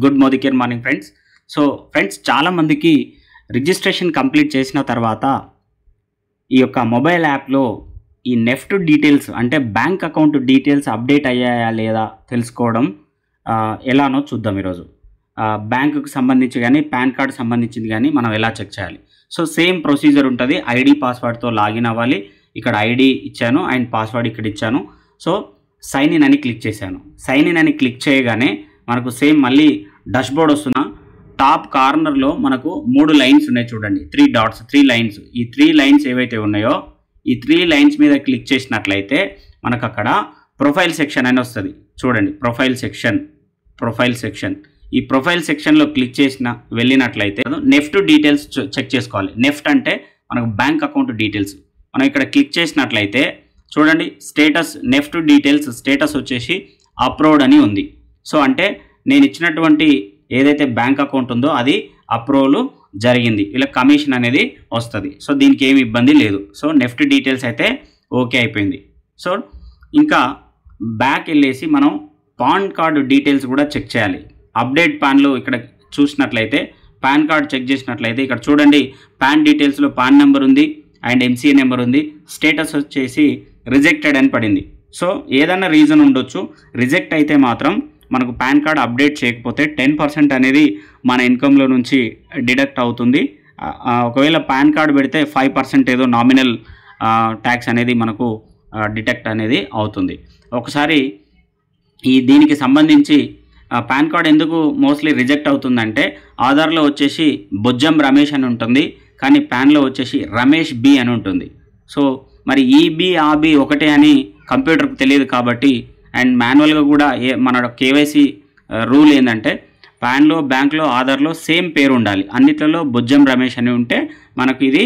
Good morning friends. So friends, చాలామందికి registration complete చేసిన తర్వాత ఈ యొక్క మొబైల్ యాప్లో ఈ నెఫ్ట్ డీటెయిల్స్ అంటే బ్యాంక్ అకౌంట్ డీటెయిల్స్ అప్డేట్ అయ్యాయా లేదా తెలుసుకోవడం ఎలానో చూద్దాం ఈరోజు. బ్యాంకుకు సంబంధించి కానీ పాన్ కార్డు సంబంధించింది కానీ మనం ఎలా చెక్ చేయాలి. సో సేమ్ ప్రొసీజర్ ఉంటుంది. ఐడి పాస్వర్డ్తో లాగిన్ అవ్వాలి. ఇక్కడ ఐడి ఇచ్చాను అండ్ పాస్వర్డ్ ఇక్కడ ఇచ్చాను. సో సైన్ ఇన్ అని క్లిక్ చేశాను. సైన్ ఇన్ అని క్లిక్ చేయగానే మనకు సేమ్ మళ్ళీ డాష్బోర్డ్ వస్తున్న టాప్ కార్నర్లో మనకు 3 లైన్స్ ఉన్నాయి చూడండి. 3 డాట్స్, 3 లైన్స్. ఈ 3 లైన్స్ ఏవైతే ఉన్నాయో ఈ 3 లైన్స్ మీద క్లిక్ చేసినట్లయితే మనకు అక్కడ ప్రొఫైల్ సెక్షన్ అని వస్తుంది చూడండి. ప్రొఫైల్ సెక్షన్ ఈ ప్రొఫైల్ సెక్షన్లో క్లిక్ చేసిన వెళ్ళినట్లయితే నెఫ్ట్ డీటెయిల్స్ చెక్ చేసుకోవాలి. నెఫ్ట్ అంటే మనకు బ్యాంక్ అకౌంట్ డీటెయిల్స్. మనం ఇక్కడ క్లిక్ చేసినట్లయితే చూడండి, స్టేటస్ నెఫ్ట్ డీటెయిల్స్ స్టేటస్ వచ్చేసి అప్రూవ్డ్ అని ఉంది. సో అంటే నేను ఇచ్చినటువంటి ఏదైతే బ్యాంక్ అకౌంట్ ఉందో అది అప్రూవల్ జరిగింది, ఇలా కమిషన్ అనేది వస్తుంది. సో దీనికి ఏమి ఇబ్బంది లేదు. సో నెఫ్ట్ డీటెయిల్స్ అయితే ఓకే అయిపోయింది. సో ఇంకా బ్యాక్ వెళ్ళేసి మనం పాన్ కార్డు డీటెయిల్స్ కూడా చెక్ చేయాలి. అప్డేట్ పాన్లో ఇక్కడ చూసినట్లయితే పాన్ కార్డు చెక్ చేసినట్లయితే ఇక్కడ చూడండి, పాన్ డీటెయిల్స్లో పాన్ నెంబర్ ఉంది అండ్ ఎంసీఏ నెంబర్ ఉంది. స్టేటస్ వచ్చేసి రిజెక్టెడ్ అని పడింది. సో ఏదన్నా రీజన్ ఉండొచ్చు. రిజెక్ట్ అయితే మాత్రం మనకు పాన్ కార్డ్ అప్డేట్ చేయకపోతే 10% అనేది మన ఇన్కంలో నుంచి డిడక్ట్ అవుతుంది. ఒకవేళ పాన్ కార్డ్ పెడితే 5% ఏదో నామినల్ ట్యాక్స్ అనేది మనకు డిటెక్ట్ అనేది అవుతుంది. ఒకసారి దీనికి సంబంధించి పాన్ కార్డ్ ఎందుకు మోస్ట్లీ రిజెక్ట్ అవుతుందంటే ఆధార్లో వచ్చేసి బొజ్జం రమేష్ అని ఉంటుంది, కానీ పాన్లో వచ్చేసి రమేష్ బి అని ఉంటుంది. సో మరి ఈ బి ఆ బి ఒకటే అని కంప్యూటర్కి తెలియదు కాబట్టి అండ్ మాన్యువల్గా కూడా మన కేవైసీ రూల్ ఏంటంటే పాన్లో, బ్యాంక్లో, ఆధార్లో సేమ్ పేరు ఉండాలి. అన్నిట్లలో బొజ్జం రమేష్ అని ఉంటే మనకు ఇది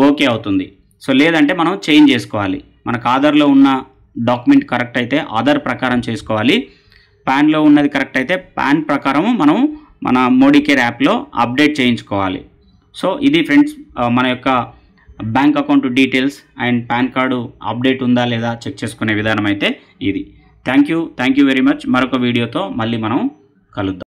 ఓకే అవుతుంది. సో లేదంటే మనం చేంజ్ చేసుకోవాలి. మనకు ఆధార్లో ఉన్న డాక్యుమెంట్ కరెక్ట్ అయితే ఆధార్ ప్రకారం చేసుకోవాలి. పాన్లో ఉన్నది కరెక్ట్ అయితే పాన్ ప్రకారము మనం మన మోడీకేర్ యాప్లో అప్డేట్ చేయించుకోవాలి. సో ఇది ఫ్రెండ్స్ మన యొక్క bank account details and pan card update ఉందా లేదా చెక్ చేసుకునే విధానం అయితే ఇది. Thank you very much. మరొక వీడియోతో మళ్ళీ మనం కలుద్దాం.